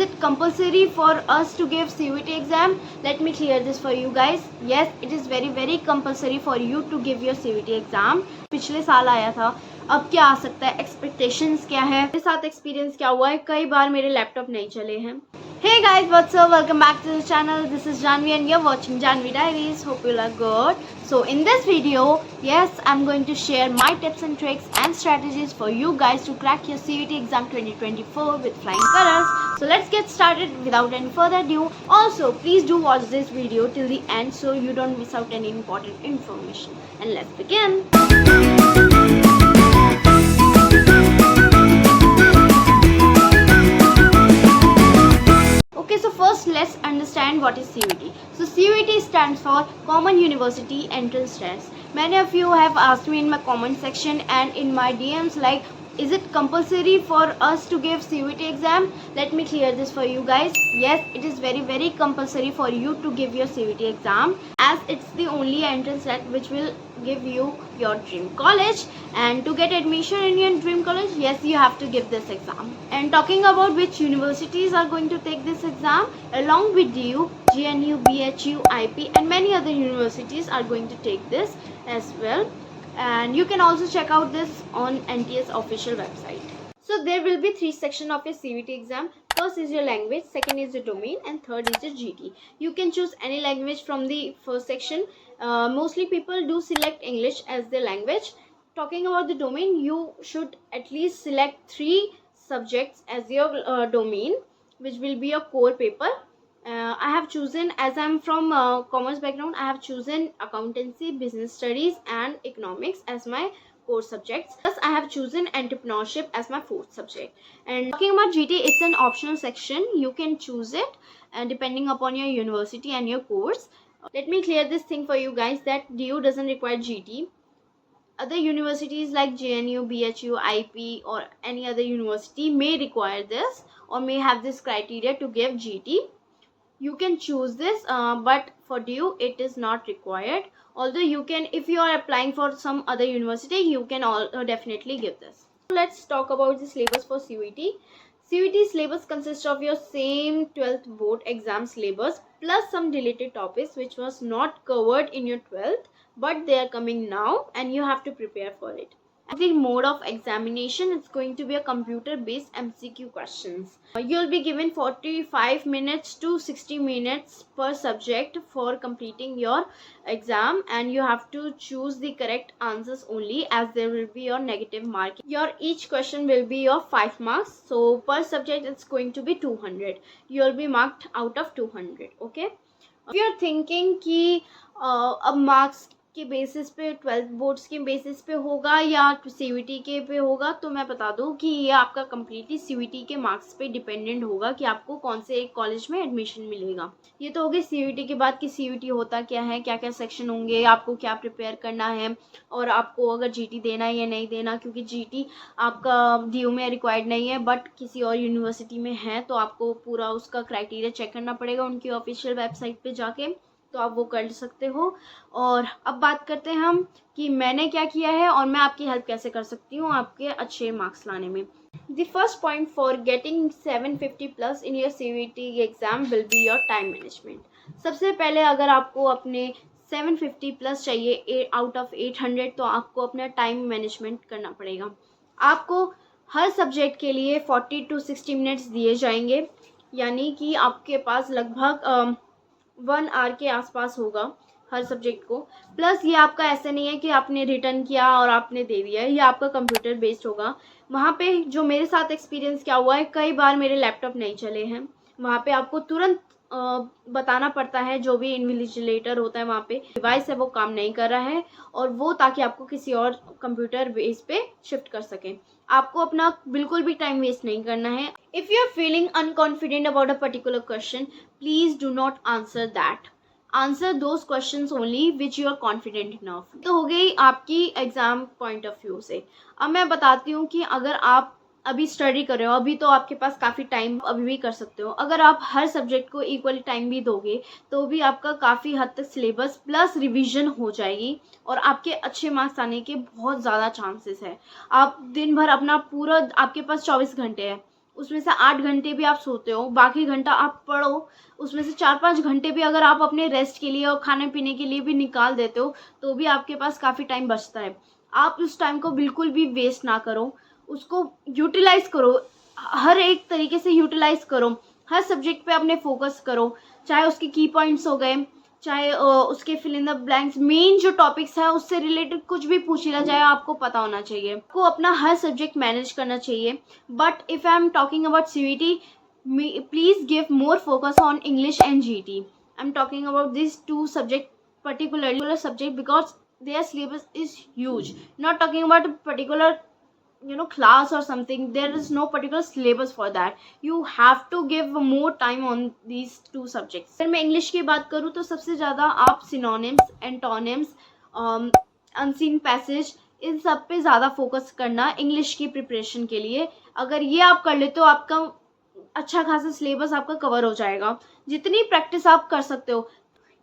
it compulsory for us to give CUET exam? Let me clear this for you guys. Yes, it is very compulsory for you to give your CUET exam. पिछले साल आया था, अब क्या आ सकता है, expectations क्या है, मेरे साथ एक्सपीरियंस क्या हुआ है, कई बार मेरे लैपटॉप नहीं चले हैं. Hey guys, what's up? Welcome back to the channel. This is Janvi and you're watching Janvi Diaries. Hope you are good. So in this video, yes, I'm going to share my tips and tricks and strategies for you guys to crack your CUET exam 2024 with flying colors. So let's get started without any further ado. Also, please do watch this video till the end so you don't miss out any important information. And let's begin. Okay, so first let's understand what is CUET. So CUET stands for Common University Entrance Test. Many of you have asked me in my comment section and in my DMs like, is it compulsory for us to give CUET exam? Let me clear this for you guys. Yes, it is very compulsory for you to give your CUET exam, as it's the only entrance test which will give you your dream college. And to get admission in your dream college, yes, you have to give this exam. And talking about which universities are going to take this exam, along with you, GNU, BHU, IP and many other universities are going to take this as well. And you can also check out this on NTS official website. So there will be 3 sections of your CUET exam. First is your language, second is your domain, and third is your GT. You can choose any language from the first section. Mostly people do select English as their language. Talking about the domain, you should at least select 3 subjects as your domain, which will be your core paper. I have chosen, as I'm from commerce background, I have chosen accountancy, business studies and economics as my core subjects. Plus I have chosen entrepreneurship as my 4th subject. And talking about GT, it's an optional section. You can choose it depending upon your university and your course. Let me clear this thing for you guys that DU doesn't require GT. Other universities like GNU, BHU, IP or any other university may require this or may have this criteria to give GT. You can choose this, but for DU it is not required. Although you can, if you are applying for some other university, you can definitely give this. So let's talk about the syllabus for CUET. CUET syllabus consists of your same 12th board exam syllabus plus some deleted topics which was not covered in your 12th, but they are coming now and you have to prepare for it. The mode of examination is going to be a computer based MCQ questions. You'll be given 45 minutes to 60 minutes per subject for completing your exam, and you have to choose the correct answers only, as there will be your negative marking. Your each question will be your 5 marks, so per subject it's going to be 200. You'll be marked out of 200. Okay, if you're thinking कि अब marks के basis पे 12th boards के basis पे होगा या CUET के पे होगा, तो मैं बता दूं कि ये आपका कम्प्लीटली CUET के मार्क्स पे डिपेंडेंट होगा कि आपको कौन से एक कॉलेज में एडमिशन मिलेगा. ये तो हो गई CUET के बाद कि CUET होता क्या है, क्या क्या सेक्शन होंगे, आपको क्या प्रिपेयर करना है और आपको अगर GT देना है या नहीं देना, क्योंकि GT आपका DU में रिक्वायर्ड नहीं है बट किसी और यूनिवर्सिटी में है, तो आपको पूरा उसका क्राइटेरिया चेक करना पड़ेगा उनकी ऑफिशियल वेबसाइट पे जाके, तो आप वो कर सकते हो. और अब बात करते हैं हम कि मैंने क्या किया है और मैं आपकी हेल्प कैसे कर सकती हूँ आपके अच्छे मार्क्स लाने में. The first point for getting 750 plus in your CUET exam will be your time management. सबसे पहले अगर आपको अपने 750 प्लस चाहिए आउट ऑफ 800, तो आपको अपना टाइम मैनेजमेंट करना पड़ेगा. आपको हर सब्जेक्ट के लिए 40 to 60 मिनट्स दिए जाएंगे, यानी कि आपके पास लगभग 1 आवर के आसपास होगा हर सब्जेक्ट को. प्लस ये आपका ऐसा नहीं है कि आपने रिटर्न किया और आपने दे दिया, ये आपका कंप्यूटर बेस्ड होगा. वहाँ पे जो मेरे साथ एक्सपीरियंस क्या हुआ है, कई बार मेरे लैपटॉप नहीं चले हैं. वहाँ पे आपको तुरंत बताना पड़ता है, जो भी इन्विजिलेटर होता है वहाँ पे डिवाइस है वो काम नहीं कर रहा है, और वो ताकि आपको किसी और कंप्यूटर बेस पे शिफ्ट कर सकें. आपको अपना बिल्कुल भी टाइम वेस्ट नहीं करना है. If you are feeling unconfident about a particular question, please do not answer that. Answer those questions only which you are confident enough. तो हो गई आपकी एग्जाम पॉइंट ऑफ व्यू से. अब मैं बताती हूँ कि अगर आप अभी स्टडी कर रहे हो, अभी तो आपके पास काफ़ी टाइम अभी भी कर सकते हो. अगर आप हर सब्जेक्ट को इक्वली टाइम भी दोगे तो भी आपका काफ़ी हद तक सिलेबस प्लस रिवीजन हो जाएगी और आपके अच्छे मार्क्स आने के बहुत ज़्यादा चांसेस है. आप दिन भर अपना पूरा, आपके पास 24 घंटे है, उसमें से 8 घंटे भी आप सोते हो, बाकी घंटा आप पढ़ो, उसमें से 4-5 घंटे भी अगर आप अपने रेस्ट के लिए और खाने पीने के लिए भी निकाल देते हो तो भी आपके पास काफ़ी टाइम बचता है। आप उस टाइम को बिल्कुल भी वेस्ट ना करो, उसको यूटिलाइज़ करो, हर एक तरीके से यूटिलाइज़ करो, हर सब्जेक्ट पे अपने फोकस करो, चाहे उसके की पॉइंट्स हो गए, चाहे उसके fill in the blanks, main जो टॉपिक्स है उससे रिलेटेड कुछ भी पूछ लिया जाए आपको पता होना चाहिए। आपको अपना हर सब्जेक्ट मैनेज करना चाहिए। But if I am talking about CVT, please give more focus on English and GT. I'm talking about these two subject, particular subject, because their syllabus is huge. Not talking about a particular class or something. There is no particular syllabus for that. You have to give more time on these two subjects. अगर मैं English की बात करूँ तो सबसे ज़्यादा आप synonyms, antonyms, unseen passage, इन सब पे ज़्यादा फोकस करना इंग्लिश की प्रिपरेशन के लिए। अगर ये आप कर लेते हो आपका अच्छा खासा सिलेबस आपका कवर हो जाएगा, जितनी प्रैक्टिस आप कर सकते हो।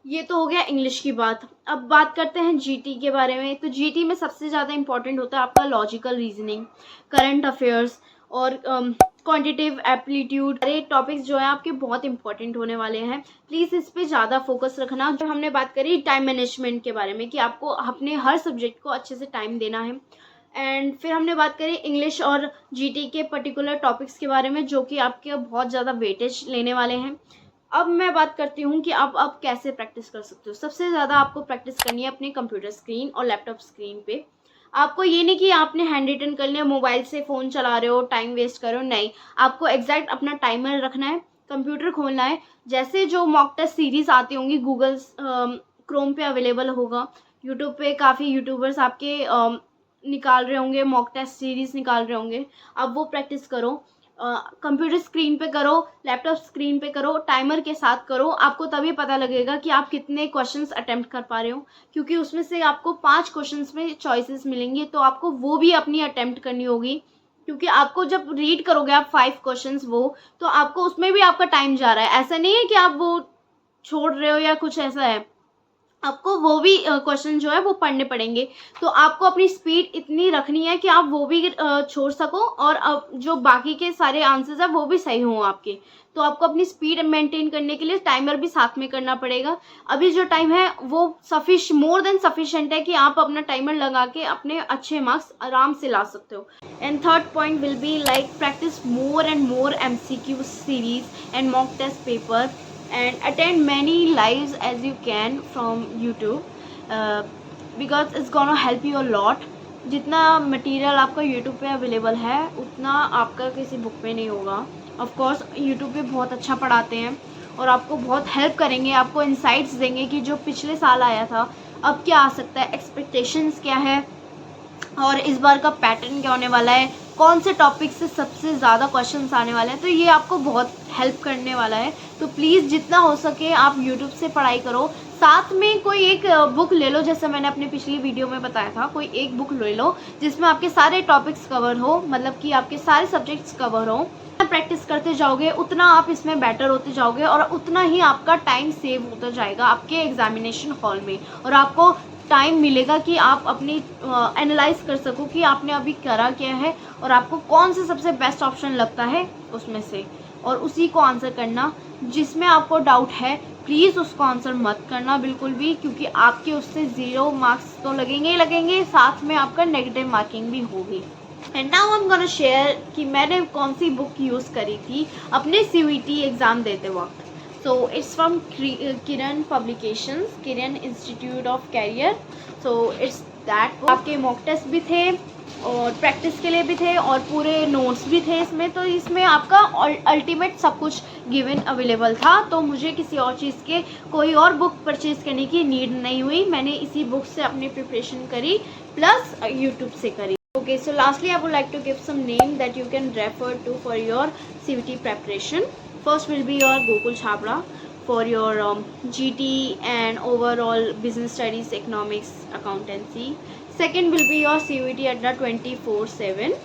ये तो हो गया इंग्लिश की बात। अब बात करते हैं GT के बारे में। तो GT में सबसे ज़्यादा इंपॉर्टेंट होता है आपका लॉजिकल रीजनिंग, करंट अफेयर्स और क्वांटिटेटिव एप्टीट्यूड। सारे टॉपिक्स जो है आपके बहुत इंपॉर्टेंट होने वाले हैं। प्लीज़ इस पे ज़्यादा फोकस रखना। जो हमने बात करी टाइम मैनेजमेंट के बारे में कि आपको अपने हर सब्जेक्ट को अच्छे से टाइम देना है। एंड फिर हमने बात करी इंग्लिश और GT के पर्टिकुलर टॉपिक्स के बारे में जो कि आपके बहुत ज़्यादा वेटेज लेने वाले हैं। अब मैं बात करती हूँ कि आप कैसे प्रैक्टिस कर सकते हो। सबसे ज़्यादा आपको प्रैक्टिस करनी है अपने कंप्यूटर स्क्रीन और लैपटॉप स्क्रीन पे। आपको ये नहीं कि आपने हैंड रिटन कर लिया, मोबाइल से फ़ोन चला रहे हो, टाइम वेस्ट करो, नहीं। आपको एग्जैक्ट अपना टाइमर रखना है, कंप्यूटर खोलना है। जैसे जो मॉक टेस्ट सीरीज़ आती होंगी गूगल क्रोम पे अवेलेबल होगा, यूट्यूब पे काफ़ी यूट्यूबर्स आपके निकाल रहे होंगे, मॉक टेस्ट सीरीज़ निकाल रहे होंगे। आप वो प्रैक्टिस करो, कंप्यूटर स्क्रीन पे करो, लैपटॉप स्क्रीन पे करो, टाइमर के साथ करो। आपको तभी पता लगेगा कि आप कितने क्वेश्चंस अटेम्प्ट कर पा रहे हो, क्योंकि उसमें से आपको 5 क्वेश्चंस में चॉइसेस मिलेंगी, तो आपको वो भी अपनी अटेम्प्ट करनी होगी। क्योंकि आपको जब रीड करोगे आप 5 क्वेश्चंस वो, तो आपको उसमें भी आपका टाइम जा रहा है। ऐसा नहीं है कि आप वो छोड़ रहे हो या कुछ ऐसा है, आपको वो भी क्वेश्चन जो है वो पढ़ने पड़ेंगे। तो आपको अपनी स्पीड इतनी रखनी है कि आप वो भी छोड़ सको और अब जो बाकी के सारे आंसर्स हैं वो भी सही हों आपके। तो आपको अपनी स्पीड मेंटेन करने के लिए टाइमर भी साथ में करना पड़ेगा। अभी जो टाइम है वो मोर देन सफिशिएंट है कि आप अपना टाइमर लगा के अपने अच्छे मार्क्स आराम से ला सकते हो। And third point will be like practice more and more MCQ series and mock test paper and attend many lives as you can from YouTube, because it's gonna help you a lot. जितना material आपका YouTube पे available है उतना आपका किसी book पे नहीं होगा। ऑफ कोर्स YouTube पे बहुत अच्छा पढ़ाते हैं और आपको बहुत हेल्प करेंगे, आपको इंसाइट्स देंगे कि जो पिछले साल आया था अब क्या आ सकता है, एक्सपेक्टेशंस क्या है और इस बार का पैटर्न क्या होने वाला है, कौन से टॉपिक से सबसे ज़्यादा क्वेश्चंस आने वाले हैं। तो ये आपको बहुत हेल्प करने वाला है। तो प्लीज़ जितना हो सके आप YouTube से पढ़ाई करो, साथ में कोई एक बुक ले लो, जैसे मैंने अपने पिछली वीडियो में बताया था। कोई एक बुक ले लो जिसमें आपके सारे टॉपिक्स कवर हो, मतलब कि आपके सारे सब्जेक्ट्स कवर हो। प्रैक्टिस करते जाओगे उतना आप इसमें बेटर होते जाओगे और उतना ही आपका टाइम सेव होता जाएगा आपके एग्जामिनेशन हॉल में, और आपको टाइम मिलेगा कि आप अपनी एनालाइज कर सको कि आपने अभी करा क्या है और आपको कौन सा सबसे बेस्ट ऑप्शन लगता है उसमें से, और उसी को आंसर करना। जिसमें आपको डाउट है प्लीज़ उसको आंसर मत करना बिल्कुल भी, क्योंकि आपके उससे 0 मार्क्स तो लगेंगे ही लगेंगे, साथ में आपका नेगेटिव मार्किंग भी होगी। And now I am gonna share कि मैंने कौन सी बुक यूज़ करी थी अपने CVT एग्ज़ाम देते वक्त। So it's from Kiran Publications, Kiran Institute of Career. So it's that book. आपके मॉक टेस्ट भी थे और प्रैक्टिस के लिए भी थे और पूरे नोट्स भी थे इसमें। तो इसमें आपका अल्टीमेट सब कुछ गिवन अवेलेबल था, तो मुझे किसी और चीज़ के कोई और बुक परचेज़ करने की नीड नहीं हुई। मैंने इसी बुक से अपनी प्रिपरेशन करी प्लस YouTube से करी। Okay, so lastly I would like to give some name that you can refer to for your CVT preparation. First will be your Gokul Chhabra for your GT and overall business studies, economics, accountancy. Second will be your CVT Adda 24/7.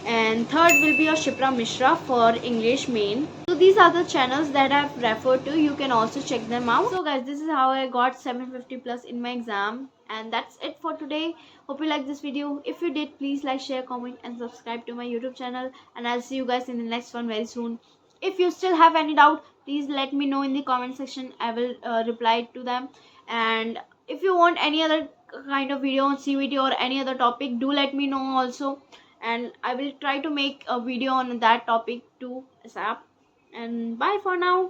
and third will be your Shipra Mishra for English main. So these are the channels that I've referred to. You can also check them out. So guys, this is how I got 750 plus in my exam, and that's it for today. Hope you like this video. If you did, please like, share, comment and subscribe to my YouTube channel, and I'll see you guys in the next one very soon. If you still have any doubt, please let me know in the comment section. I will reply to them. And if you want any other kind of video on CVT or any other topic, do let me know also, and I will try to make a video on that topic too ASAP. And bye for now.